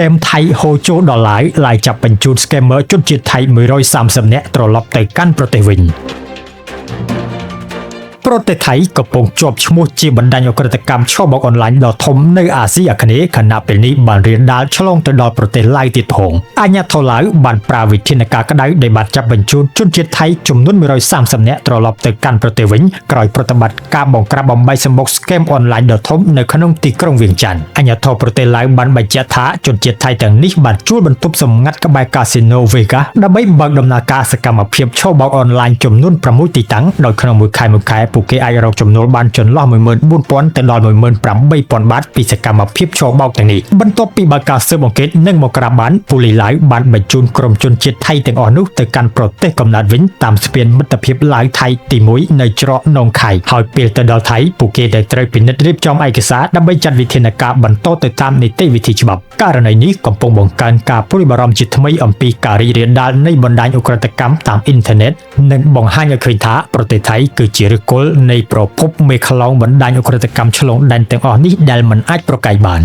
scam ថៃហូរចូលដល់ឡាយចាប់បញ្ជូន scammer ជនជាតិថៃ130នាក់ត្រឡប់ទៅកាន់ប្រទេសវិញប្រទេសថៃកំពុងជាប់ឈ្មោះជាបណ្ដាញអក្រិតកម្មឆបោកអនឡាញដ៏ធំនៅអាស៊ីអាគ្នេយ៍ខណៈពេលនេះបានរាលដាលឆ្លងទៅដល់ប្រទេសឡាវទៀតផងអាជ្ញាធរឡាវបានប្រើវិធានការក្តៅដែលបានចាប់បញ្ជូនជនជាតិថៃចំនួន130នាក់ត្រឡប់ទៅកាន់ប្រទេសវិញក្រោយប្រតិបត្តិការបង្ក្រាបបំបីសម្បុក scam អនឡាញដ៏ធំនៅក្នុងទីក្រុងវៀងច័ន្ទអាជ្ញាធរប្រទេសឡាវបានបញ្ជាក់ថាជនជាតិថៃទាំងនេះបានជួលបន្ទប់សម្ងាត់ក្បែរកាស៊ីណូ Vegas ដើម្បីបើកដំណើរការសកម្មភាពឆបោកអនឡាញចំនួន6ទីតាំងដោយក្នុងមួយខែពួកគេអាចរកចំណូលបានចន្លោះ 14,000 ទៅដល់ 18,000 បាតពីសកម្មភាពឆបោកទាំងនេះបន្ទាប់ពីបើកការស៊ើបអង្កេតនិងមកក្រាបបានប៉ូលីសឡាវបានបញ្ជូនក្រុមជនជាតិថៃទាំងអស់នោះទៅកាន់ប្រទេសកំណើតវិញតាមស្ពានមិត្តភាពឡាវថៃទី1នៅច្រកនងខៃហើយពេលទៅដល់ថៃពួកគេដែលត្រូវពិនិត្យរៀបចំឯកសារដើម្បីចាត់វិធានការបន្តទៅតាមនីតិវិធីច្បាប់ករណីនេះកំពុងបង្កើនការព្រួយបារម្ភជាថ្មីអំពីការរីករាលដាលនៃបណ្ដាញឧក្រិដ្ឋកម្មតាមអ៊ីនធឺណិតនិងបង្ហាញឲ្យឃើញថាប្រទេសថៃគឺជាឫសគល់នៃប្រភពមេខ្លោងបណ្ដាញឧក្រិដ្ឋកម្មឆ្លងដែនទាំងអស់នេះដែលមិនអាចប្រកែកបាន